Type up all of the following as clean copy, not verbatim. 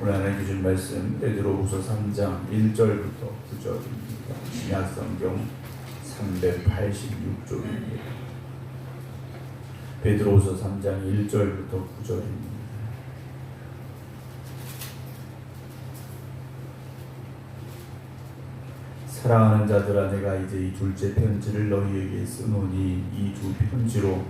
오늘 하나님 주신 말씀 베드로후서 3장 1절부터 9절입니다. 신약성경 386쪽입니다. 베드로후서 3장 1절부터 9절입니다. 사랑하는 자들아, 내가 이제 이 둘째 편지를 너희에게 쓰노니 이 두 편지로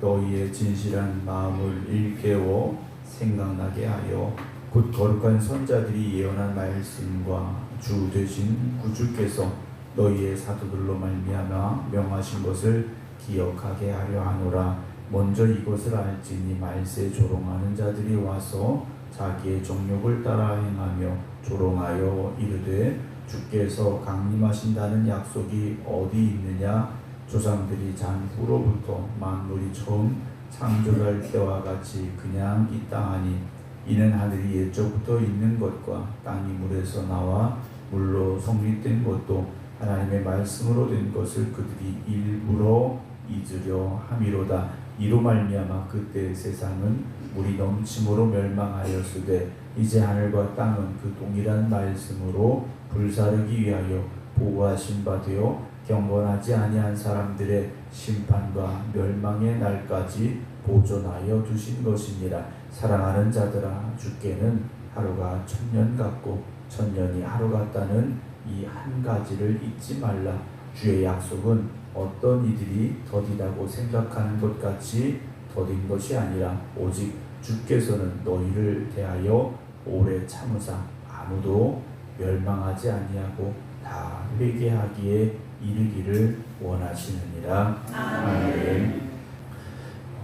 너희의 진실한 마음을 일깨워 생각나게 하여 곧 거룩한 선자들이 예언한 말씀과 주 되신 구주께서 너희의 사도들로 말미암아 명하신 것을 기억하게 하려 하노라. 먼저 이것을 알지니 말세 조롱하는 자들이 와서 자기의 정욕을 따라 행하며 조롱하여 이르되 주께서 강림하신다는 약속이 어디 있느냐. 조상들이 잔 후로부터 만물이 처음 창조될 때와 같이 그냥 이 땅하니 이는 하늘이 옛적부터 있는 것과 땅이 물에서 나와 물로 성립된 것도 하나님의 말씀으로 된 것을 그들이 일부러 잊으려 함이로다. 이로 말미암아 그때 세상은 물이 넘침으로 멸망하였으되 이제 하늘과 땅은 그 동일한 말씀으로 불사르기 위하여 보호하신 바 되어 경건하지 아니한 사람들의 심판과 멸망의 날까지 보존하여 두신 것이니라. 사랑하는 자들아, 주께는 하루가 천년 같고 천년이 하루 같다는 이 한 가지를 잊지 말라. 주의 약속은 어떤 이들이 더디다고 생각하는 것 같이 더딘 것이 아니라 오직 주께서는 너희를 대하여 오래 참으사 아무도 멸망하지 아니하고 다 회개하기에 이르기를 원하시느니라. 아멘.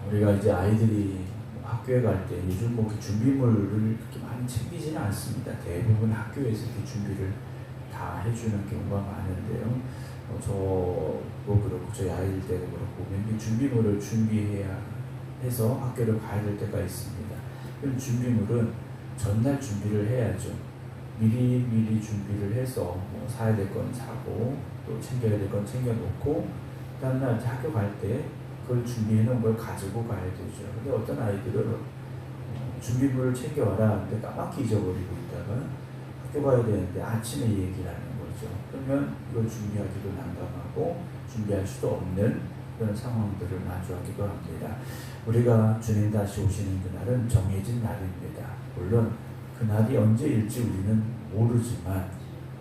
우리가 이제 아이들이 학교에 갈 때 요즘 뭐 준비물을 그렇게 많이 챙기지는 않습니다. 대부분 학교에서 이렇게 준비를 다 해주는 경우가 많은데요. 저도 그렇고 저희 아이들 때도 그렇고 몇 준비물을 준비해야 해서 학교를 가야 될 때가 있습니다. 그럼 준비물은 전날 준비를 해야죠. 미리 준비를 해서 뭐 사야 될 건 사고 또 챙겨야 될 건 챙겨놓고 다음날 학교 갈 때 그걸 준비해 놓은 걸 가지고 가야 되죠. 근데 어떤 아이들은 준비물을 챙겨와라 근데 까맣게 잊어버리고 있다가 학교 가야 되는데 아침에 얘기를 하는 거죠. 그러면 이걸 준비하기도 난감하고 준비할 수도 없는 그런 상황들을 마주하기도 합니다. 우리가 주님 다시 오시는 그날은 정해진 날입니다. 물론 그날이 언제일지 우리는 모르지만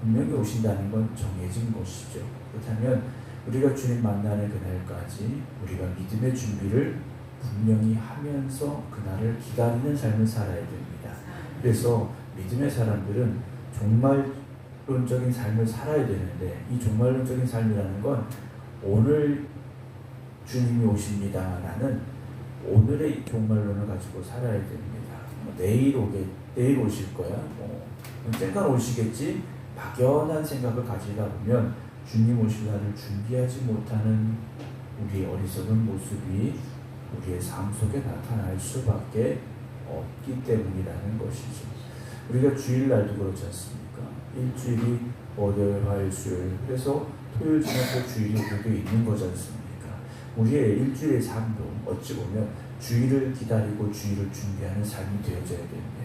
분명히 오신다는 건 정해진 것이죠. 그렇다면 우리가 주님 만나는 그날까지 우리가 믿음의 준비를 분명히 하면서 그날을 기다리는 삶을 살아야 됩니다. 그래서 믿음의 사람들은 종말론적인 삶을 살아야 되는데 이 종말론적인 삶이라는 건 오늘 주님이 오십니다 라는 오늘의 종말론을 가지고 살아야 됩니다. 내일 오실 거야. 언젠간 오시겠지. 막연한 생각을 가지다 보면 주님 오실 날을 준비하지 못하는 우리의 어리석은 모습이 우리의 삶 속에 나타날 수밖에 없기 때문이라는 것이죠. 우리가 주일날도 그렇지 않습니까? 일주일이 월요일, 화요일, 수요일 그래서 토요일 지나고 주일이 우리도 있는 거지 않습니까? 우리의 일주일의 삶도 어찌 보면 주일을 기다리고 주일을 준비하는 삶이 되어져야 됩니다.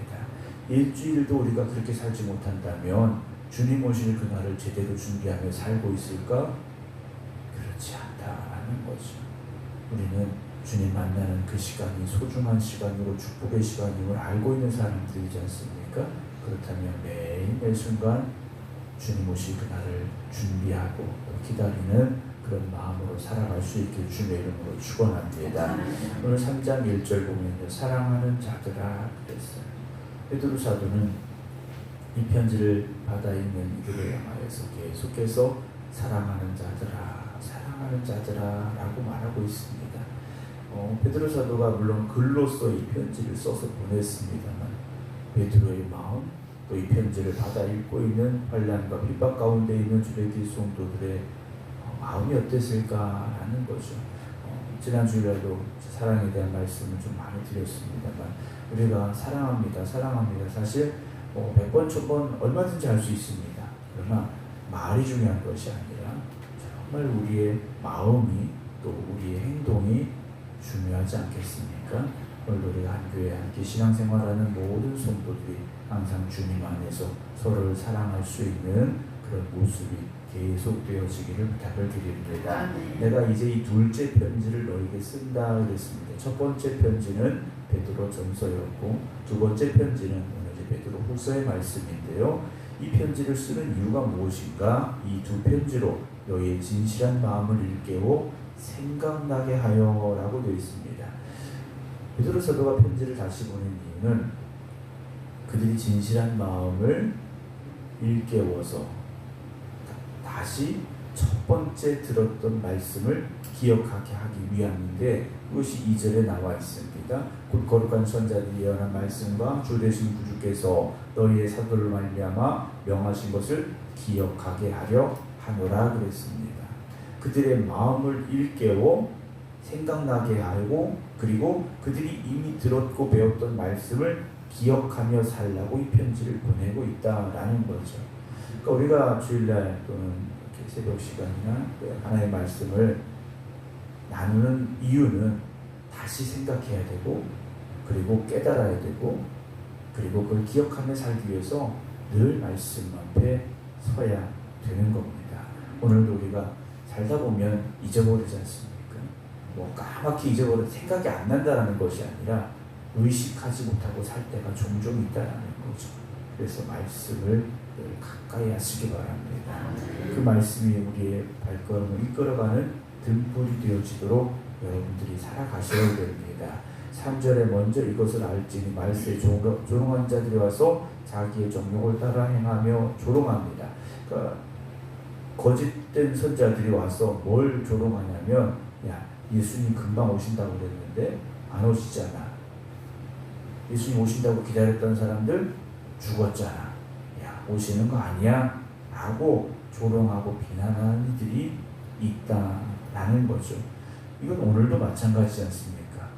일주일도 우리가 그렇게 살지 못한다면 주님 오실 그날을 제대로 준비하며 살고 있을까? 그렇지 않다는 거죠. 우리는 주님 만나는 그 시간이 소중한 시간으로 축복의 시간임을 알고 있는 사람들이지 않습니까? 그렇다면 매일 순간 주님 오실 그날을 준비하고 기다리는 그런 마음으로 살아갈 수 있길 주의 이름으로 축원합니다. 오늘 3장 1절 보면요, 사랑하는 자들아 그랬어요. 베드로 사도는 이 편지를 받아 있는 이들을 향하여서 계속해서 사랑하는 자들아 라고 말하고 있습니다. 베드로 사도가 물론 글로써 이 편지를 써서 보냈습니다만 베드로의 마음 또 이 편지를 받아 읽고 있는 환난과 핍박 가운데 있는 주의 성도들의 마음이 어땠을까라는 거죠. 지난 주일에도 사랑에 대한 말씀을 좀 많이 드렸습니다만 우리가 사랑합니다. 사실 100번, 1000번 얼마든지 할 수 있습니다. 그러나 말이 중요한 것이 아니라 정말 우리의 마음이 또 우리의 행동이 중요하지 않겠습니까? 오늘 우리 한교회 함께 신앙생활하는 모든 성도들이 항상 주님 안에서 서로를 사랑할 수 있는 그런 모습이 계속되어지기를 부탁을 드립니다. 내가 이제 이 둘째 편지를 너에게 쓴다 그랬습니다. 첫 번째 편지는 베드로 전서였고 두 번째 편지는 오늘 베드로 후서의 말씀인데요. 이 편지를 쓰는 이유가 무엇인가? 이 두 편지로 너희의 진실한 마음을 일깨워 생각나게 하여 라고 되어 있습니다. 베드로 사도가 편지를 다시 보낸 이유는 그들이 진실한 마음을 일깨워서 다시 첫 번째 들었던 말씀을 기억하게 하기 위함인데 그것이 2절에 나와 있습니다. 곧 거룩한 선자들이 예언한 말씀과 주 되신 구주께서 너희의 사도를 말미암아 명하신 것을 기억하게 하려 하노라 그랬습니다. 그들의 마음을 일깨워 생각나게 하고 그리고 그들이 이미 들었고 배웠던 말씀을 기억하며 살라고 이 편지를 보내고 있다라는 거죠. 그러니까 우리가 주일날 또는 이렇게 새벽 시간이나 하나님의 말씀을 나누는 이유는 다시 생각해야 되고 그리고 깨달아야 되고 그리고 그걸 기억하며 살기 위해서 늘 말씀 앞에 서야 되는 겁니다. 오늘도 우리가 살다 보면 잊어버리지 않습니까? 뭐 까맣게 잊어버려 생각이 안 난다는 것이 아니라 의식하지 못하고 살 때가 종종 있다는 거죠. 그래서 말씀을 늘 가까이 하시기 바랍니다. 그 말씀이 우리의 발걸음을 이끌어가는 등불이 되어지도록 여러분들이 살아가셔야 됩니다. 3절에 먼저 이것을 알지니 말세에 조롱한 자들이 와서 자기의 정욕을 따라 행하며 조롱합니다. 그러니까 거짓된 선자들이 와서 뭘 조롱하냐면 야 예수님 금방 오신다고 그랬는데 안 오시잖아. 예수님 오신다고 기다렸던 사람들 죽었잖아. 야 오시는 거 아니야? 라고 조롱하고 비난하는 이들이 있다라는 거죠. 이건 오늘도 마찬가지지 않습니까?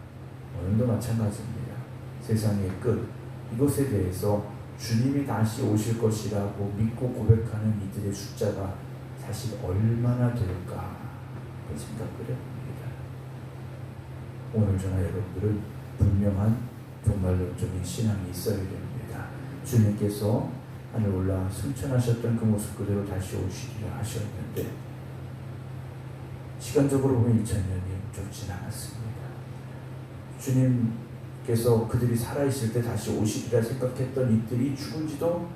오늘도 마찬가지입니다. 세상의 끝 이것에 대해서 주님이 다시 오실 것이라고 믿고 고백하는 이들의 숫자가 사실 얼마나 될까 생각을 해봅니다. 오늘 저나 여러분들은 분명한 종말론적인 신앙이 있어야 됩니다. 주님께서 하늘 올라 승천하셨던 그 모습 그대로 다시 오시리라 하셨는데 시간적으로 보면 2000년이 좀 지나갔습니다. 주님께서 그들이 살아있을 때 다시 오시리라 생각했던 이들이 죽은 지도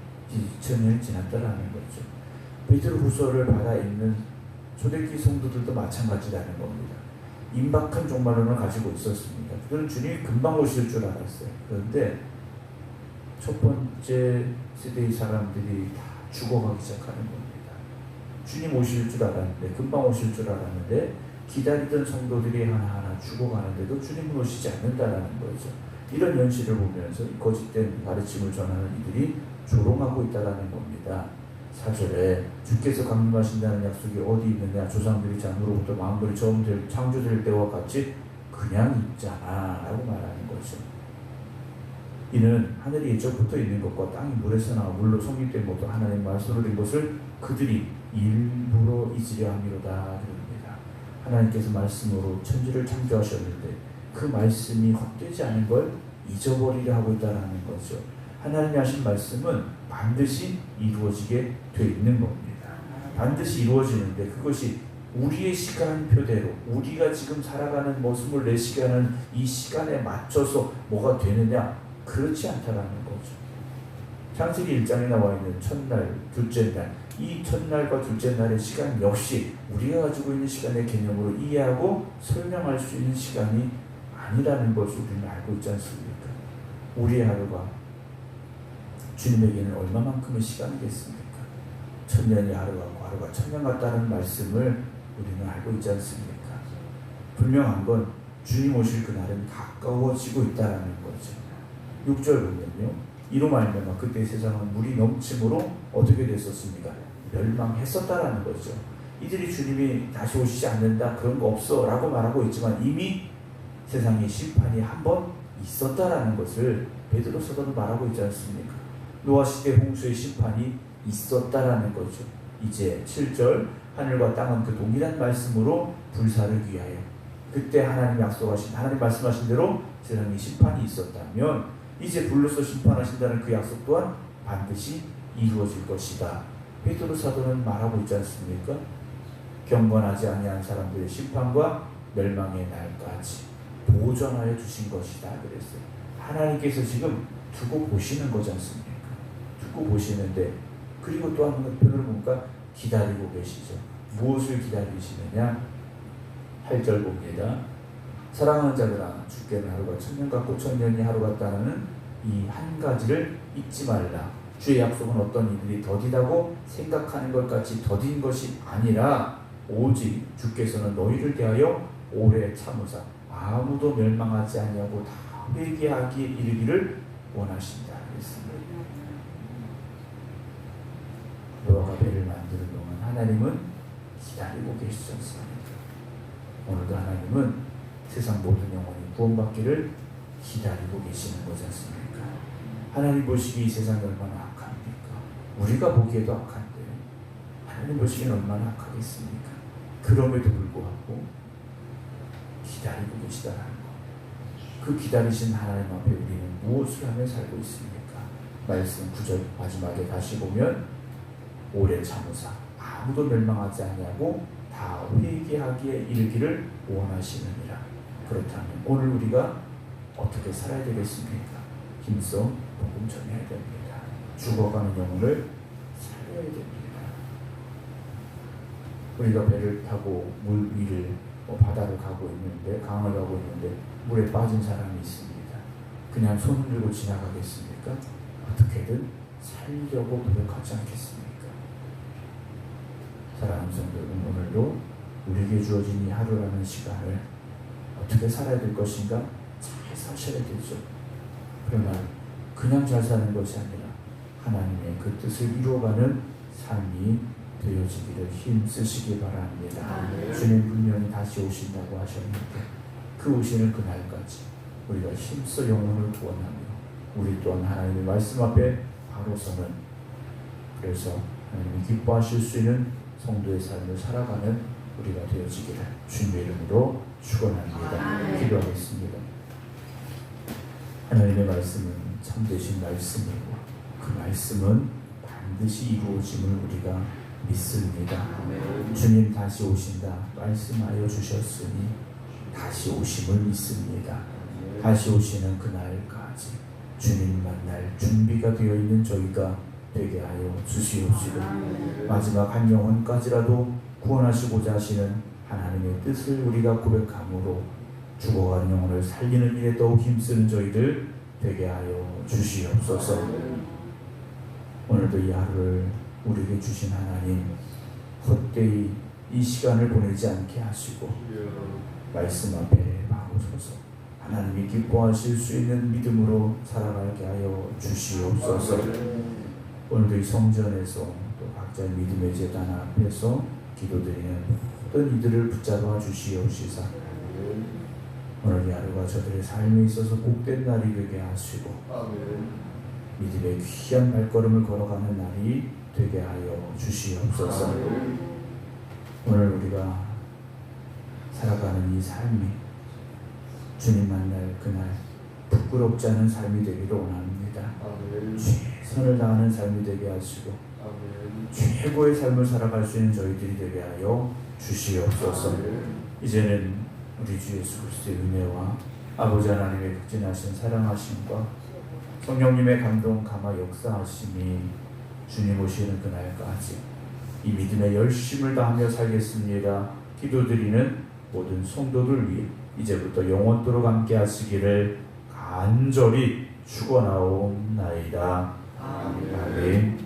2000년이 지났다라는 거죠. 베드로 후서를 받아 읽는 초대기 성도들도 마찬가지라는 겁니다. 임박한 종말론을 가지고 있었습니다. 그들은 주님이 금방 오실 줄 알았어요. 그런데 첫 번째 세대의 사람들이 다 죽어가기 시작하는 겁니다. 주님 오실 줄 알았는데 금방 오실 줄 알았는데 기다리던 성도들이 하나하나 죽어가는데도 주님은 오시지 않는다라는 거죠. 이런 현실을 보면서 거짓된 가르침을 전하는 이들이 조롱하고 있다라는 겁니다. 4절에 주께서 강림하신다는 약속이 어디 있느냐 조상들이 장으로부터 만물이 처음 창조될 때와 같이 그냥 있잖아 라고 말하는 거죠. 이는 하늘이 예적부터 있는 것과 땅이 물에서 나와 물로 성립된 것도 하나님 말씀으로 된 것을 그들이 일부러 잊으려 함이로다 그럽니다. 하나님께서 말씀으로 천지를 창조하셨는데 그 말씀이 헛되지 않은 걸 잊어버리려 하고 있다는 거죠. 하나님이 하신 말씀은 반드시 이루어지게 돼 있는 겁니다. 반드시 이루어지는데 그것이 우리의 시간표대로 우리가 지금 살아가는 24시간은 이 시간에 맞춰서 뭐가 되느냐? 그렇지 않다라는 거죠. 창세기 1장에 나와 있는 첫날, 둘째 날, 이 첫날과 둘째 날의 시간 역시 우리가 가지고 있는 시간의 개념으로 이해하고 설명할 수 있는 시간이 아니라는 것을 우리는 알고 있지 않습니까? 우리의 하루가 주님에게는 얼마만큼의 시간이겠습니까? 천년이 하루 같고 하루가 천년 같다는 말씀을 우리는 알고 있지 않습니까? 분명한 건 주님 오실 그날은 가까워지고 있다는 거죠. 6절 보면요. 이로 말미암아 그때 세상은 물이 넘침으로 어떻게 됐었습니까? 멸망했었다라는 거죠. 이들이 주님이 다시 오시지 않는다 그런 거 없어 라고 말하고 있지만 이미 세상에 심판이 한 번 있었다라는 것을 베드로 사도는 말하고 있지 않습니까? 노아 시대 홍수의 심판이 있었다라는 거죠. 이제 7절 하늘과 땅은 그 동일한 말씀으로 불사르기 위하여 그때 하나님 약속하신 하나님 말씀하신 대로 세상에 심판이 있었다면 이제 불로서 심판하신다는 그 약속 또한 반드시 이루어질 것이다. 베드로 사도는 말하고 있지 않습니까? 경건하지 아니한 사람들의 심판과 멸망의 날까지 보전하여 주신 것이다 그랬어요. 하나님께서 지금 두고 보시는 거지 않습니까? 두고 보시는데, 그리고 또 한편으로 보니까 기다리고 계시죠. 무엇을 기다리시느냐? 8절 봅니다. 사랑하는 자들아, 주께는 하루가 천년 같고 천년이 하루 같다는 이 한 가지를 잊지 말라. 주의 약속은 어떤 이들이 더디다고 생각하는 것 같이 더딘 것이 아니라 오직 주께서는 너희를 대하여 오래 참으사 아무도 멸망하지 아니하고 다 회개하기에 이르기를 원하신다 그랬습니다. 노아가 배를 만드는 동안 하나님은 기다리고 계셨습니다. 오늘도 하나님은 세상 모든 영혼이 구원받기를 기다리고 계시는 거지 않습니까? 하나님 보시기에 이 세상이 얼마나 악합니까? 우리가 보기에도 악한데 하나님 보시기엔 얼마나 악하겠습니까? 그럼에도 불구하고 기다리고 계시다는 것. 그 기다리신 하나님 앞에 우리는 무엇을 하며 살고 있습니까? 말씀 9절 마지막에 다시 보면 오래 참으사 아무도 멸망하지 아니하고 다 회개하기에 이르기를 원하시느니라. 그렇다면 오늘 우리가 어떻게 살아야 되겠습니까? 힘써 복음 전해야 됩니다. 죽어가는 영혼을 살려야 됩니다. 우리가 배를 타고 물 위를 바다를 가고 있는데, 강을 가고 있는데 물에 빠진 사람이 있습니다. 그냥 손을 들고 지나가겠습니까? 어떻게든 살려고 노력하지 않겠습니까? 사랑하는 성도 여러분, 오늘도 우리에게 주어진 이 하루라는 시간을 어떻게 살아야 될 것인가 잘 사셔야 되죠. 그러나 그냥 잘 사는 것이 아니라 하나님의 그 뜻을 이루어가는 삶이 되어지기를 힘쓰시기 바랍니다. 주님 분명히 다시 오신다고 하셨는데 그 오시는 그날까지 우리가 힘써 영혼을 구원하며 우리 또한 하나님의 말씀 앞에 바로 서는, 그래서 하나님이 기뻐하실 수 있는 성도의 삶을 살아가는 우리가 되어지기를 주님의 이름으로 축원합니다. 기도하겠습니다. 하나님의 말씀은 참되신 말씀이고 그 말씀은 반드시 이루어짐을 우리가 믿습니다. 주님 다시 오신다 말씀하여 주셨으니 다시 오심을 믿습니다. 다시 오시는 그날까지 주님 만날 준비가 되어 있는 저희가 되게 하여 주시옵시고, 마지막 한 영혼까지라도 구원하시고자 하시는 하나님의 뜻을 우리가 고백함으로 죽어가는 영혼을 살리는 일에 더욱 힘쓰는 저희들 되게 하여 주시옵소서. 오늘도 이 하루를 우리에게 주신 하나님, 헛되이 이 시간을 보내지 않게 하시고 말씀 앞에 바로 서서 하나님이 기뻐하실 수 있는 믿음으로 살아가게 하여 주시옵소서. 오늘도 이 성전에서 또 각자의 믿음의 제단 앞에서 기도드리는 모든 이들을 붙잡아 주시옵시사 오늘 이 하루가 저들의 삶에 있어서 복된 날이 되게 하시고 믿음의 귀한 발걸음을 걸어가는 날이 되게 하여 주시옵소서. 오늘 우리가 살아가는 이 삶이 주님 만날 그날 부끄럽지 않은 삶이 되기를 원합니다. 최선을 다하는 삶이 되게 하시고 최고의 삶을 살아갈 수 있는 저희들이 되게 하여 주시옵소서. 이제는 우리 주 예수 그리스도의 은혜와 아버지 하나님의 극진하신 사랑하심과 성령님의 감동 감화 역사하심이 주님 오시는 그날까지 이 믿음의 열심을 다하며 살겠습니다. 기도드리는 모든 성도들 위해 이제부터 영원토록 함께 하시기를 간절히 축원하옵나이다. 아멘.